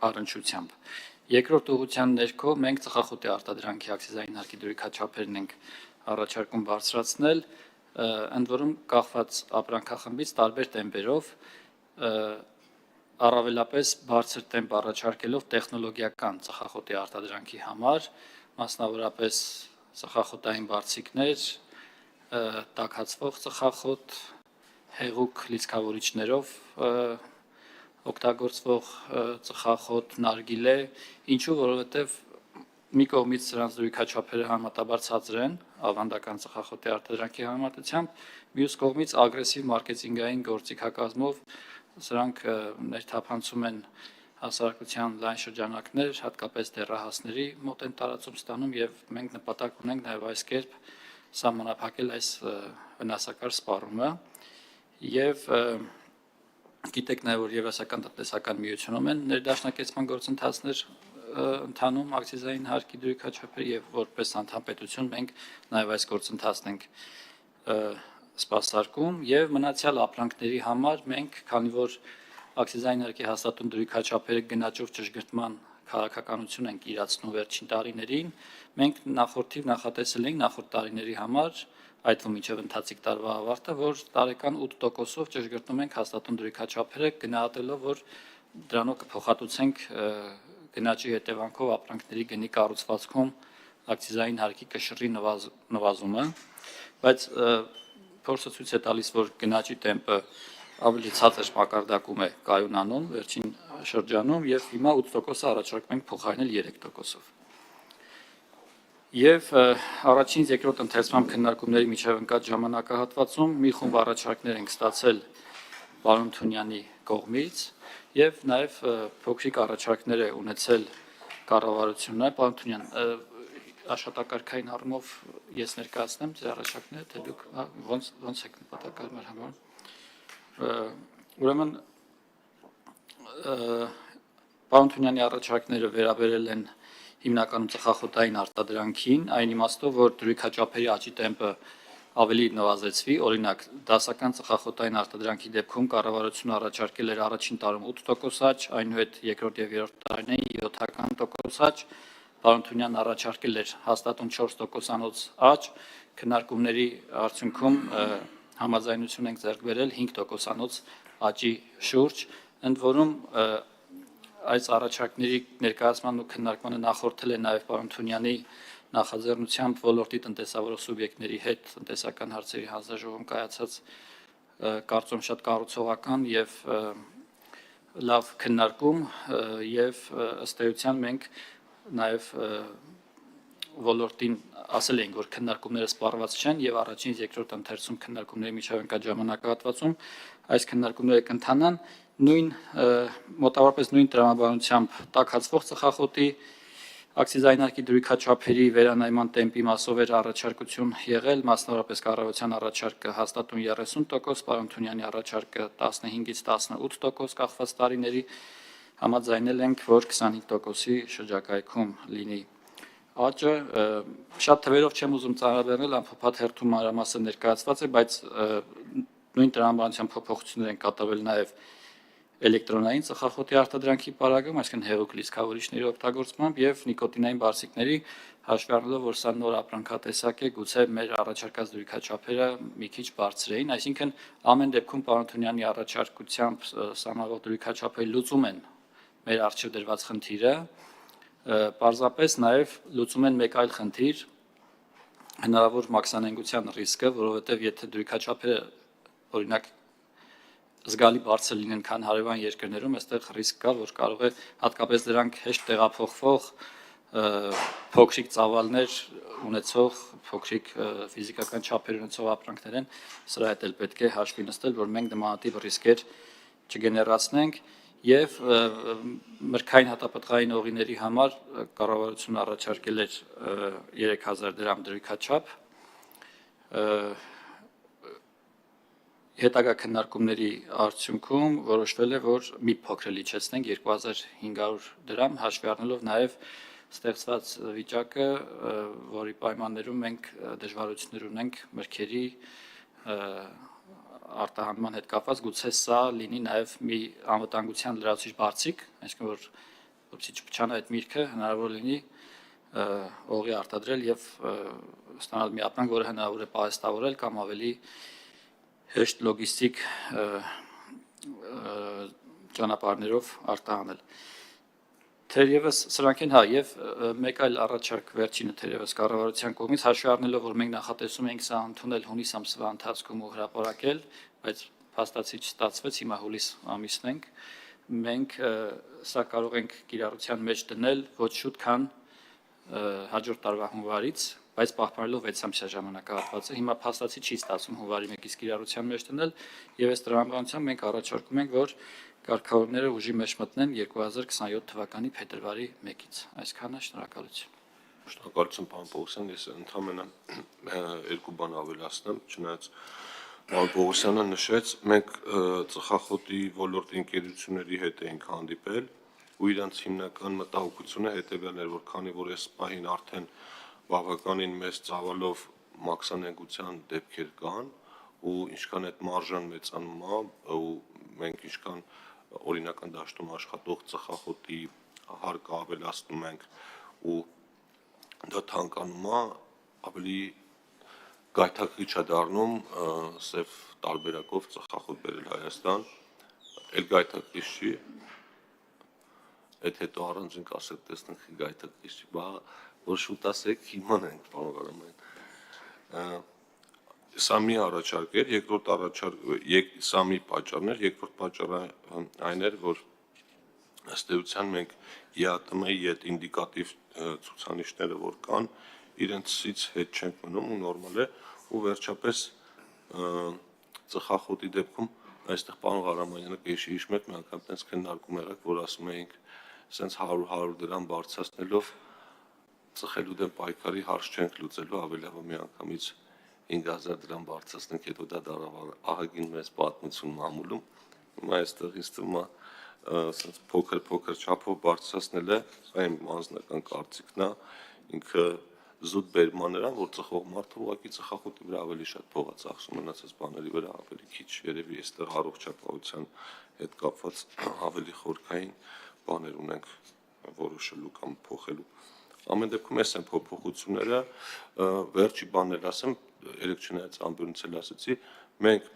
առնչությամբ։ Երկրորդ ուղղության ներքո մենք ծխախոտի արտադրանքի ակցիզային հարկի դրույքաչափերն ենք առաջարկում բարձրացնել, ընդ որում կախված ապրանքախմբից տարբեր տեմպերով, առավելապես բարձր տեմպ առաջարկելով տեխնոլոգիական ծխախոտի արտադրանքի համար, մասնավորապես ծխախոտային բարձիկներ, տաքացվող ծխախոտ, հեղուկ լիցքավորիչներով օգտագործվող ծխախոտ, նարգիլե, ինչու, որովհետև մի կողմից սրանց դրույքաչափերը համեմատաբար ցածր են ավանդական ծխախոտի արտադրանքի համեմատությամբ, մյուս կողմից ագրեսիվ մարքեթինգային գործիքակազմով սրանք ներթափանցում են հասարակության լայն շրջանակներ, հատկապես դեռահասների մոտ են տարածում ստանում եւ մենք նպատակ ունենք նաեւ այս կերպ սահմանափակել այս վնասակար սպառումը եւ գիտեք նաեւ որ Եվրասիական տնտեսական միությունում են ներդաշնակեցման գործընթացներ ընթանում ակցիզային հարկի դրույքաչափեր եւ որպես անդամ պետություն մենք նաեւ այս գործընթացն ենք սպասարկում եւ մնացյալ ապրանքների համար մենք, քանի որ ակցիզային հարկի հաստատուն դրույքաչափերը գնաճով ճշգրտման քաղաքականություն ենք իրացնում վերջին տարիներին, մենք նախորդիվ նախատեսել ենք նախորդ տարիների համար, այդ թվում մինչև ընթացիկ տարվա ավարտը, որ տարեկան 8%-ով ճշգրտում ենք հաստատուն դրույքաչափերը, գնահատելով, որ դրանով կփոխհատուցենք գնաճի հետևանքով ապրանքների գնի կառուցվածքում ակցիզային հարկի կշռի նվազումը, բայց փորձը ցույց է տալիս, որ գնաճի տեմպը ավելի ցածր մակարդակում է կայունանում վերջին շրջանում եւ հիմա 8%-ը առաջարկում ենք փոխարինել 3%-ով։ Եվ առաջին երկրորդ ընթերցման քննարկումների միջև ընկած ժամանակահատվածում մի խումբ առաջարկներ ենք ստացել պարոն Թունյանի կողմից եւ նաեւ փոքրիկ առաջարկներ է ունեցել կառավարությունը, պարոն Թունյան, աշխատակարգային առումով ես ներկայացնեմ ձեր առաջարկները, թե դուք ոնց եք նպատակարար մեր համար։ Ուրեմն պարոն Թունյանի առաջարկները վերաբերել են հիմնականում ծխախոտային արտադրանքին, այն իմաստով, որ դրույքաչափերի աճի տեմպը ավելի նվազեցվի, օրինակ դասական ծխախոտային արտադրանքի դեպքում կառավարությունը առաջարկել էր առաջին տարում 8% աճ, այնուհետ երկրորդ եւ երրորդ տարիներին 7% աճ, պարոն Թունյանն առաջարկել էր հաստատուն 4%-անոց աճ, քննարկումների արդյունքում համաձայնություն ենք ձեռք բերել 5%-անոց աճի շուրջ, ընդ որում այս առաջարկների ներկայացման ու քննարկմանը նախորդել է նաև պարոն Թունյանի նախաձեռնությամբ ոլորտի տնտեսավարող սուբյեկտների հետ տնտեսական հարցերի հանձնաժողովում կայացած կարծում շատ կառուցողական եւ լավ քննարկում եւ ըստ էության մենք նաև ոլորտին ասել ենք, որ քննարկումները սպառված չեն եւ առաջին երկրորդ ընթերցում քննարկումների միջև ընկած ժամանակահատվածում այս քննարկումները կընթանան մոտավորապես նույն տրամաբանությամբ տաքացվող ծխախոտի ակցիզային հարկի դրույքաչափերի վերանայման տեմպի մասով էր առաջարկություն եղել, մասնավորապես կառավարության առաջարկը հաստատուն 30%, պարոն Թունյանի առաջարկը 15-ից 18% կախված տարիների, համաձայնել ենք, որ 25%-ի շրջակայքում լինի աճը, շատ թվերով չեմ ուզում ծանրաբեռնել, անփոփոխ հերթում մանրամասը ներկայացված է, բայց նույն տրամաբանությամբ փոփոխություններ են կատարվել նաև էլեկտրոնային ծխախոտի արտադրանքի պարագայում, այսինքն հեղուկ լիցքավորիչների օգտագործմամբ եւ նիկոտինային բարձիկների հաշվի առնելով, որ սա նոր ապրանքատեսակ է, գուցե մեր առաջարկած դրույքաչափերը մի քիչ բարձր էին, այսինքն ամեն դեպքում պարոն Թունյանի առաջարկությամբ սահմանվող դրույքաչափերը լուծում են մեր առջև դրված խնդիրը, պարզապես նաեւ լուծում են մեկ այլ խնդիր, հնարավոր մաքսանենգության ռիսկը, որովհետեւ եթե դրույքաչափերը օրինակ զգալի բարձր լինեն, քան հարևան երկրներում, այստեղ ռիսկ կա, որ կարող է հատկապես դրանք հեշտ տեղափոխվող փոքրիկ ծավալներ ունեցող, փոքրիկ ֆիզիկական չափեր ունեցող ապրանքներ են, սրա հետ էլ պետք է հաշվի նստել, որ մենք նմանատիպ ռիսկեր չգեներացնենք եւ մրգային հատապտղային օղիների համար կառավարությունը առաջարկել էր 3000 դրամ դրույքաչափ հետագա քննարկումների արդյունքում որոշվել է, որ մի փոքր լիչեցնենք 2500 դրամ, հաշվի առնելով նաև ստեղծված վիճակը, որի պայմաններում մենք դժվարություններ ունենք մրգերի արտահանման հետ կապված, գուցե սա լինի նաև մի անվտանգության լրացուցիչ բարձիկ, այսինքն որ որպեսզի չփչանա այդ միրգը, հնարավոր լինի օղի արտադրել եւ ստանալ մի ապրանք, որը հնարավոր է պահեստավորել կամ ավելի հեշտ լոգիստիկ ճանապարհներով արտահանել։ Թերևս սրանք են եւ մեկ այլ առաջարկ վերջինը թերևս կառավարության կողմից հաշվի առնելով, որ մենք նախատեսում ենք սա ընդունել հունիս ամսվա ընթացքում ու հրապարակել, բայց փաստացի չստացվեց, հիմա հուլիս ամիսն ենք, մենք սա կարող ենք կիրառության մեջ դնել ոչ շուտ քան հաջորդ տարվա հունվարից, բայց պահպանելով 6 ամսյա ժամանակահատվածը, հիմա փաստացի չի ստացվում հունվարի 1-ից կիրառության մեջ դնել եւ այս տրամաբանությամբ մենք առաջարկում ենք, որ կարգավորները ուժի մեջ մտնեն 2027 թվականի փետրվարի 1-ից։ Այսքանը, շնորհակալություն։ Շնորհակալություն, պարոն Պողոսյան, ես ընդհանրապես երկու բան ավելացնեմ, չնայած պարոն Պողոսյանը նշեց, մենք ծխախոտի ոլորտի ընկերությունների հետ էինք հանդիպել ու իրանց հիմնական մտահոգությունը հետևյալն էր, որ քանի որ այս պահին արդեն բավականին մեծ ծավալով մաքսանենգության դեպքեր կան ու ինչքան այդ մարժան մեծանում է ու մենք ինչքան օրինական դաշտում աշխատող ծխախոտի հարկը ավելացնում ենք ու դա թանկանում է, ավելի գայթակղիչ է դառնում սև տարբերակով ծխախոտ բերել Հայաստան, այլ գայթակղիչ չի, այդ հետո առանձին կասեք տեսնենք գայթակղիչ չի, բա որ շուտ ասեք իմանանք, պարոն Ղարամյան։ Սա մի առաջարկ էր, երկրորդ առաջարկ, սա մի պատճառն էր, երկրորդ պատճառը այն էր, որ ըստ էության մենք ԵԱՏՄ-ի այդ ինդիկատիվ ցուցանիշները, որ կան, իրենցից հետ չենք մնում ու նորմալ է, ու վերջապես ծխախոտի դեպքում այստեղ պարոն Ղարամանյանը հիշում եք, մի անգամ տենց քննարկում եղեք, որ ասում էինք, սենց 100 դրամ բարձրացնելով ծխելու դեմ պայքարի հարց չենք լուծելու, ավելի լավ մի անգամից 5000 դրամ բարձրացնենք, հետո դա դարավար ահագին մեծ պատմություն մամուլում, հիմա այստեղ ինձ թվում է սենց փոքր չափով բարձրացնելը, սա իմ անձնական կարծիքն է, ինքը զուտ բերման նրան, որ ծխող մարդը ուղղակի ծխախոտի վրա ավելի շատ փող է ծախսում, մնացած բաների վրա ավելի քիչ, երևի այստեղ առողջապահության հետ կապված ավելի խորքային բաներ ունենք որոշելու կամ փոխելու։ Ամեն դեպքում այս են փոփոխությունները, վերջի բանել ասեմ, երեք չնայած ամբյոնից էլ ասացի, մենք